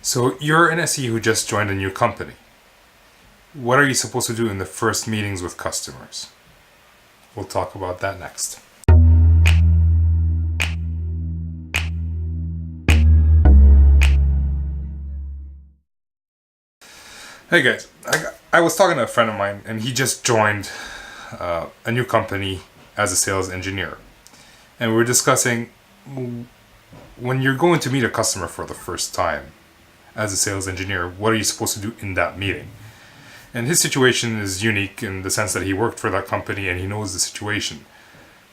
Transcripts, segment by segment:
So you're an SE who just joined a new company. What are you supposed to do in the first meetings with customers? We'll talk about that next. Hey guys, I was talking to a friend of mine and he just joined a new company as a sales engineer. And we were discussing when you're going to meet a customer for the first time as a sales engineer, what are you supposed to do in that meeting? And his situation is unique in the sense that he worked for that company and he knows the situation,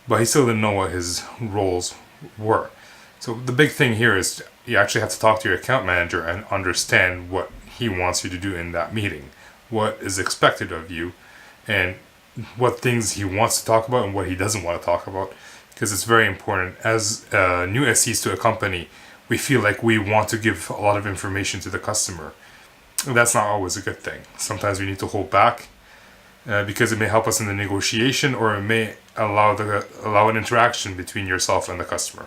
but he still didn't know what his roles were. So the big thing here is you actually have to talk to your account manager and understand what he wants you to do in that meeting, what is expected of you, and what things he wants to talk about and what he doesn't want to talk about, because it's very important. As new SEs to a company, we feel like we want to give a lot of information to the customer. That's not always a good thing. Sometimes we need to hold back because it may help us in the negotiation, or it may allow an interaction between yourself and the customer.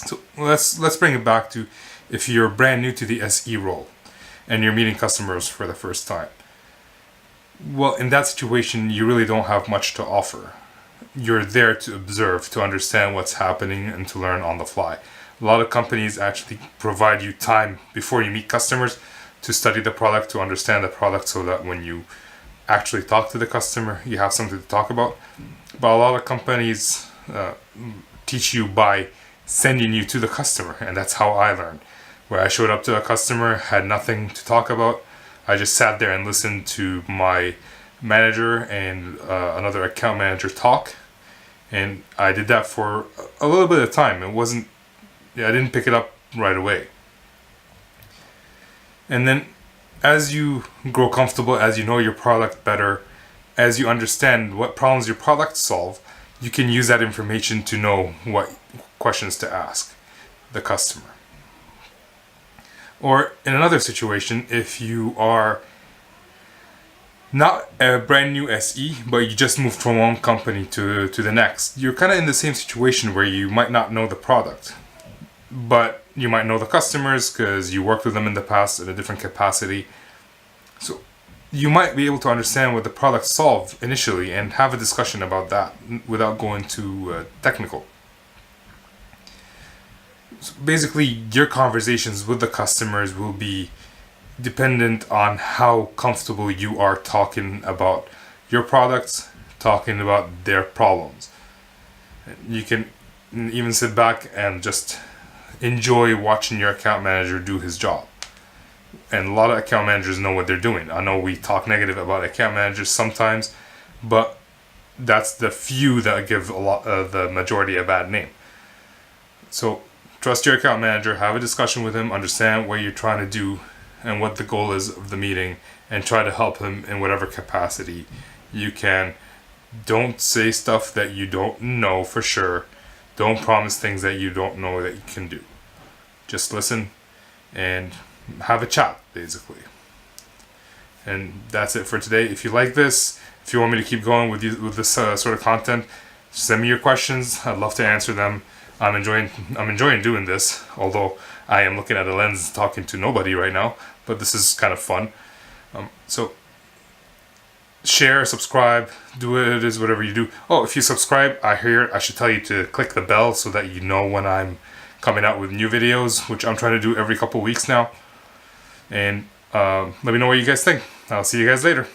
So let's bring it back to if you're brand new to the SE role and you're meeting customers for the first time. Well, in that situation, you really don't have much to offer. You're there to observe, to understand what's happening, and to learn on the fly. A lot of companies actually provide you time before you meet customers to study the product, to understand the product, so that when you actually talk to the customer, you have something to talk about. But a lot of companies teach you by sending you to the customer, and that's how I learned. Where I showed up to a customer, had nothing to talk about, I just sat there and listened to my manager and another account manager talk, and I did that for a little bit of time. I didn't pick it up right away. And then as you grow comfortable, as you know your product better, as you understand what problems your product solve, you can use that information to know what questions to ask the customer. Or in another situation, if you are not a brand new SE, but you just moved from one company to the next, you're kind of in the same situation where you might not know the product, but you might know the customers because you worked with them in the past in a different capacity. So you might be able to understand what the product solved initially and have a discussion about that without going too technical. So basically, your conversations with the customers will be dependent on how comfortable you are talking about your products, talking about their problems. You can even sit back and just enjoy watching your account manager do his job. And a lot of account managers know what they're doing. I know we talk negative about account managers sometimes, but that's the few that give the majority a bad name. So trust your account manager, have a discussion with him, understand what you're trying to do and what the goal is of the meeting, and try to help him in whatever capacity you can. Don't say stuff that you don't know for sure. Don't promise things that you don't know that you can do. Just listen and have a chat, basically. And that's it for today. If you like this, if you want me to keep going with this sort of content, send me your questions. I'd love to answer them. I'm enjoying doing this, although I am looking at a lens talking to nobody right now, but this is kind of fun. So share, subscribe, do it is whatever you do. Oh, if you subscribe, I should tell you to click the bell so that you know when I'm coming out with new videos, which I'm trying to do every couple weeks now. And let me know what you guys think. I'll see you guys later.